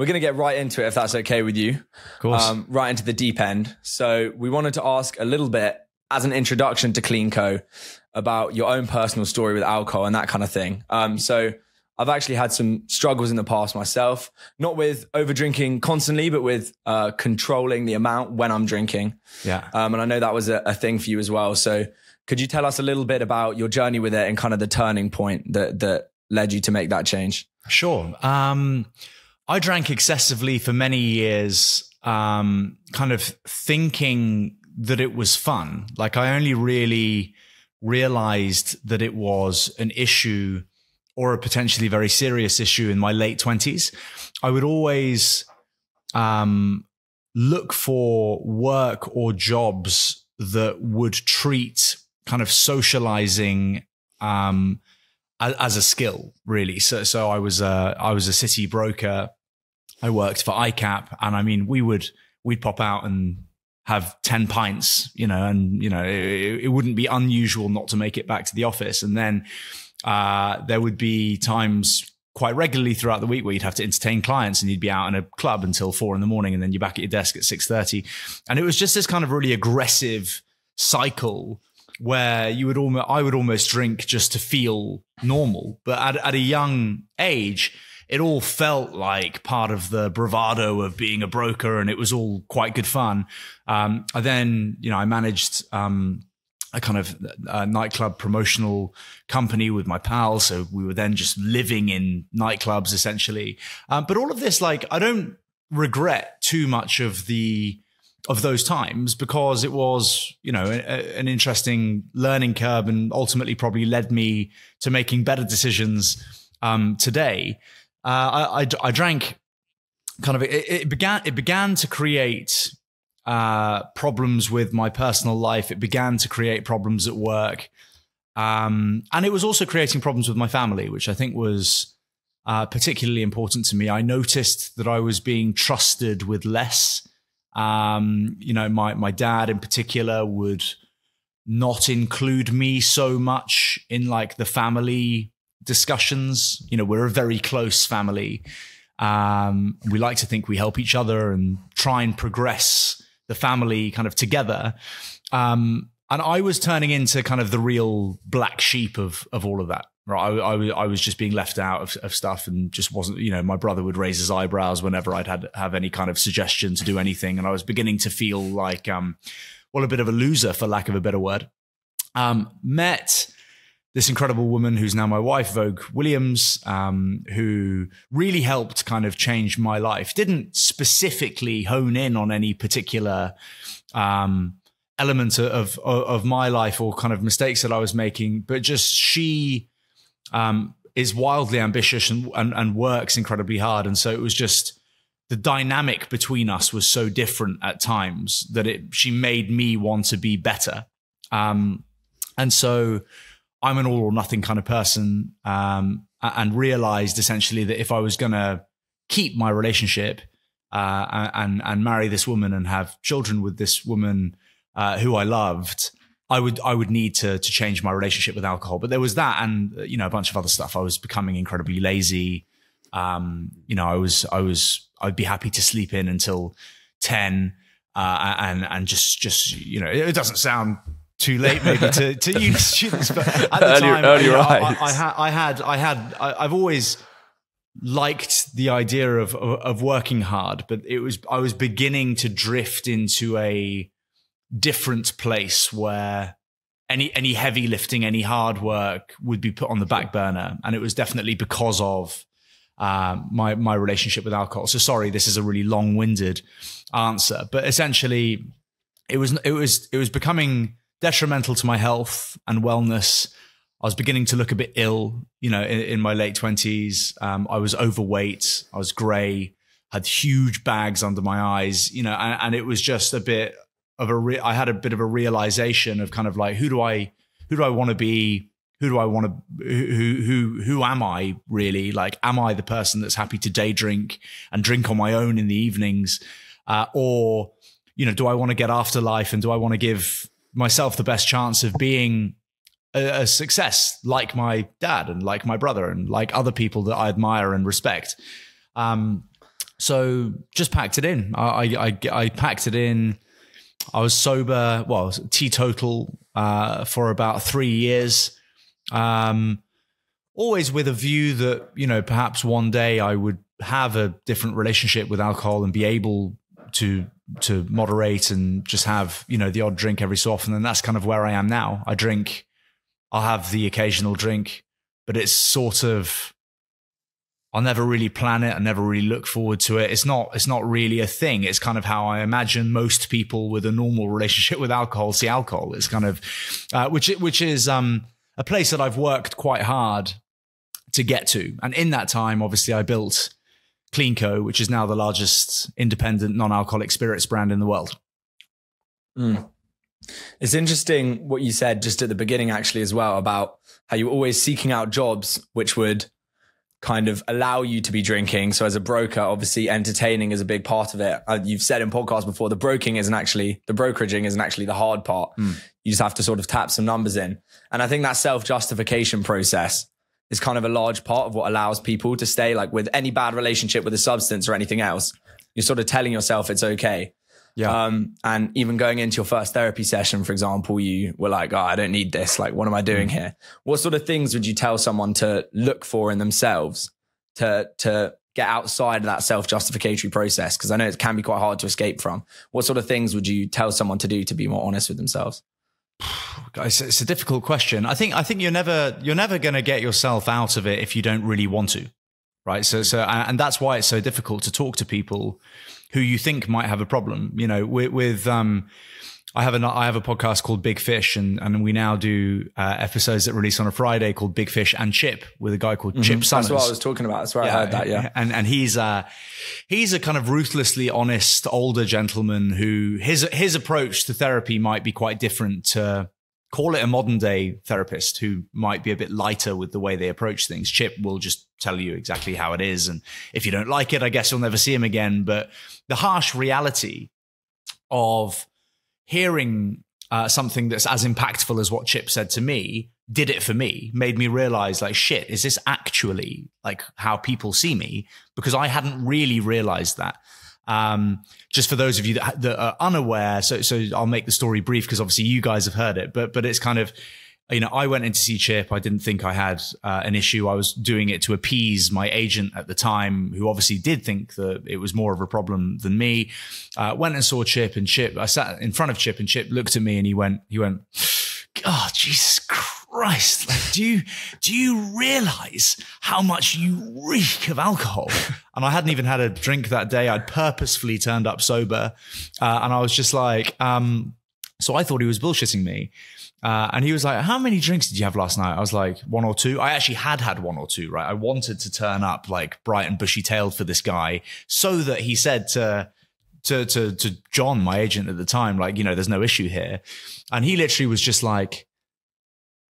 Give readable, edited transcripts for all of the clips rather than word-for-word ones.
we're going to get right into it, if that's okay with you. Of course. Right into the deep end. So we wanted to ask a little bit as an introduction to CleanCo about your own personal story with alcohol and that kind of thing. So I've actually had some struggles in the past myself, not with over drinking constantly, but with controlling the amount when I'm drinking. Yeah. And I know that was a thing for you as well. So could you tell us a little bit about your journey with it and kind of the turning point that led you to make that change? Sure. I drank excessively for many years, kind of thinking that it was fun. Like I only really realized that it was an issue or a potentially very serious issue in my late 20s. I would always look for work or jobs that would treat kind of socializing as a skill, really. So I was a city broker. I worked for ICAP, and I mean, we'd pop out and have 10 pints, and it wouldn't be unusual not to make it back to the office. And then there would be times quite regularly throughout the week where you'd have to entertain clients and you'd be out in a club until 4 a.m. and then you're back at your desk at 6:30. And it was just this kind of really aggressive cycle where I would almost drink just to feel normal. But at a young age, it all felt like part of the bravado of being a broker, and it was all quite good fun. I managed a kind of nightclub promotional company with my pals. So we were then just living in nightclubs essentially. But all of this, like, I don't regret too much of those times because it was, an interesting learning curve and ultimately probably led me to making better decisions today. I drank kind of, it began to create problems with my personal life. It began to create problems at work. And it was also creating problems with my family, which I think was particularly important to me. I noticed that I was being trusted with less. My dad in particular would not include me so much in like the family discussions. We're a very close family. We like to think we help each other and try and progress the family kind of together. And I was turning into kind of the real black sheep of all of that. Right. I was just being left out of stuff and just wasn't, my brother would raise his eyebrows whenever I'd have any kind of suggestion to do anything. And I was beginning to feel like, a bit of a loser, for lack of a better word. Met this incredible woman who's now my wife, Vogue Williams, who really helped kind of change my life. Didn't specifically hone in on any particular element of my life or kind of mistakes that I was making, but just she is wildly ambitious and works incredibly hard. And so it was just the dynamic between us was so different at times that she made me want to be better. And so I'm an all or nothing kind of person, and realized essentially that if I was going to keep my relationship and marry this woman and have children with this woman who I loved, I would need to change my relationship with alcohol. But there was that, and a bunch of other stuff. I was becoming incredibly lazy. I'd be happy to sleep in until 10, and just it doesn't sound too late maybe to uni students, but at the time, I've always liked the idea of working hard, but I was beginning to drift into a different place where any heavy lifting, any hard work would be put on the back burner. And it was definitely because of my relationship with alcohol. So sorry, this is a really long-winded answer, but essentially it was becoming detrimental to my health and wellness. I was beginning to look a bit ill, in my late 20s. I was overweight. I was gray, had huge bags under my eyes, and it was just a bit of I had a bit of a realization of kind of like, who do I want to be? Who am I really? Like, am I the person that's happy to day drink and drink on my own in the evenings? Or, do I want to get after life, and do I want to give myself the best chance of being a success like my dad and like my brother and like other people that I admire and respect? So just packed it in. I packed it in. I was sober, well, teetotal for about 3 years. Always with a view that, you know, perhaps one day I would have a different relationship with alcohol and be able to moderate and just have, you know, the odd drink every so often. And that's kind of where I am now. I'll have the occasional drink, but it's sort of, I'll never really plan it. I never really look forward to it. It's not really a thing. It's kind of how I imagine most people with a normal relationship with alcohol see alcohol. It's kind of, which is a place that I've worked quite hard to get to. And in that time, obviously, I built CleanCo, which is now the largest independent non-alcoholic spirits brand in the world. It's interesting what you said just at the beginning, actually, as well, about how you're always seeking out jobs which would kind of allow you to be drinking. So as a broker, obviously entertaining is a big part of it. You've said in podcasts before, the brokeraging isn't actually the hard part. You just have to sort of tap some numbers in. And I think that self-justification process is kind of a large part of what allows people to stay, like with any bad relationship with a substance or anything else. You're sort of telling yourself it's okay. Yeah. And even going into your first therapy session, for example, you were like, oh, I don't need this. Like, what am I doing here? What sort of things would you tell someone to look for in themselves to get outside of that self-justificatory process? Because I know it can be quite hard to escape from. What sort of things would you tell someone to do to be more honest with themselves? Guys, it's a difficult question. I think you're never going to get yourself out of it if you don't really want to, right? So, and that's why it's so difficult to talk to people who you think might have a problem. You know, I have a podcast called Big Fish, and we now do episodes that release on a Friday called Big Fish and Chip with a guy called Chip Summers. That's what I was talking about. That's where I heard that. Yeah, and he's a kind of ruthlessly honest older gentleman who his approach to therapy might be quite different to, call it, a modern day therapist who might be a bit lighter with the way they approach things. Chip will just tell you exactly how it is, and if you don't like it, I guess you'll never see him again. But the harsh reality of hearing something that's as impactful as what Chip said to me did it for me, made me realize, like, shit, is this actually like how people see me? Because I hadn't really realized that. Just for those of you that are unaware, so I'll make the story brief because obviously you guys have heard it, but it's kind of, you know, I went in to see Chip. I didn't think I had an issue. I was doing it to appease my agent at the time, who obviously did think that it was more of a problem than me. Went and saw Chip, and I sat in front of Chip, and Chip looked at me and he went, "Oh, Jesus Christ! Like, do you realize how much you reek of alcohol?" And I hadn't even had a drink that day. I'd purposefully turned up sober, and I was just like, so I thought he was bullshitting me. And he was like, "How many drinks did you have last night?" I was like, 1 or 2. I actually had 1 or 2, right? I wanted to turn up like bright and bushy-tailed for this guy so that he said to John, my agent at the time, like, you know, there's no issue here. And he literally was just like,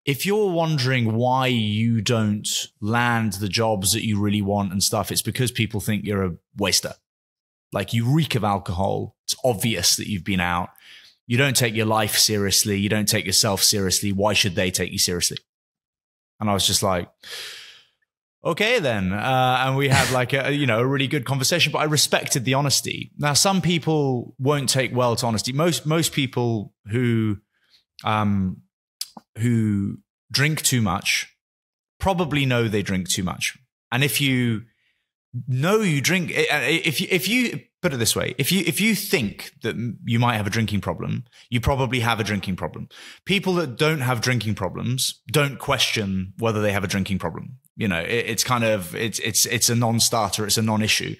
if you're wondering why you don't land the jobs that you really want and stuff, it's because people think you're a waster. Like, you reek of alcohol. It's obvious that you've been out. You don't take your life seriously. You don't take yourself seriously. Why should they take you seriously? And I was just like, okay, then. And we had like a really good conversation, but I respected the honesty. Now, some people won't take well to honesty. Most people who drink too much probably know they drink too much. And if you know you drink, if you put it this way, if you think that you might have a drinking problem, you probably have a drinking problem. People that don't have drinking problems don't question whether they have a drinking problem. You know, it's a non-starter. It's a non-issue.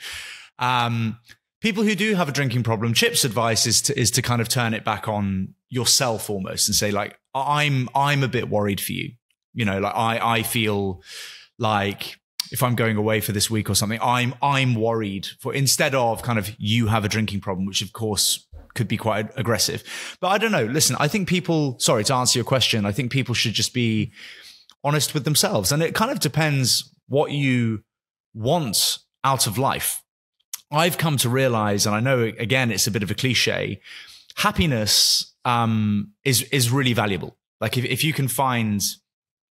People who do have a drinking problem, Chip's advice is to kind of turn it back on yourself almost and say, like, I'm a bit worried for you. You know, like I feel like if I'm going away for this week or something, I'm worried for, instead of kind of you have a drinking problem, which of course could be quite aggressive. But I don't know. Listen, I think sorry, to answer your question, I think people should just be honest with themselves. And it kind of depends what you want out of life. I've come to realize, and I know, again, it's a bit of a cliche, happiness is really valuable. Like if you can find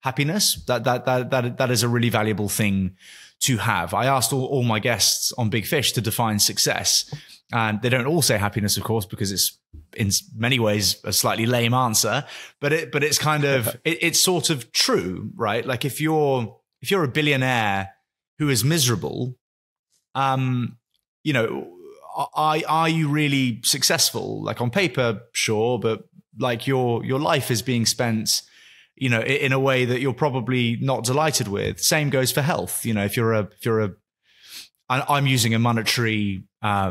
happiness. That is a really valuable thing to have. I asked all my guests on Big Fish to define success, and they don't all say happiness, of course, because it's in many ways a slightly lame answer, but it's kind of, it's sort of true, right? Like if you're a billionaire who is miserable, you know, are you really successful? Like on paper, sure, but like your life is being spent, you know, in a way that you're probably not delighted with. Same goes for health. You know, if you're a I'm using a monetary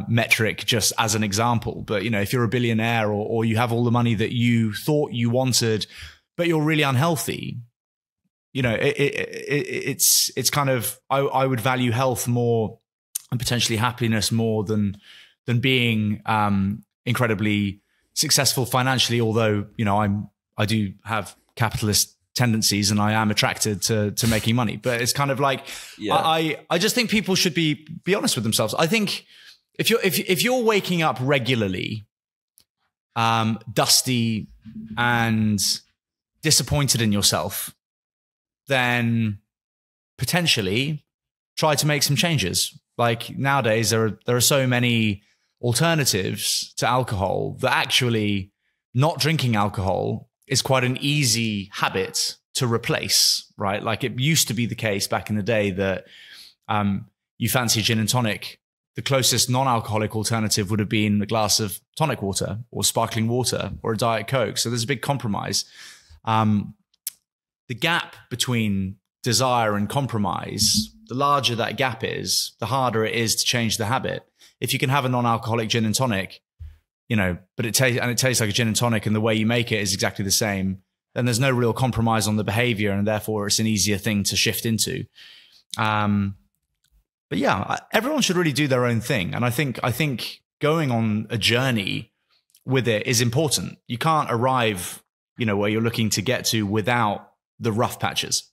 metric just as an example, but you know, if you're a billionaire or you have all the money that you thought you wanted, but you're really unhealthy, you know, it's kind of, I would value health more and potentially happiness more than being incredibly successful financially. Although, you know, I do have capitalist tendencies and I am attracted to making money, but it's kind of like, I just think people should be honest with themselves. I think if you're waking up regularly, dusty and disappointed in yourself, then potentially try to make some changes. Like nowadays, there are so many alternatives to alcohol that actually not drinking alcohol is quite an easy habit to replace, right? Like it used to be the case back in the day that you fancy gin and tonic. The closest non-alcoholic alternative would have been a glass of tonic water or sparkling water or a Diet Coke. So there's a big compromise. The gap between desire and compromise, the larger that gap is, the harder it is to change the habit. If you can have a non-alcoholic gin and tonic, you know, but it tastes like a gin and tonic and the way you make it is exactly the same, then there's no real compromise on the behavior and therefore it's an easier thing to shift into. But yeah, everyone should really do their own thing. And I think going on a journey with it is important. You can't arrive, you know, where you're looking to get to without the rough patches.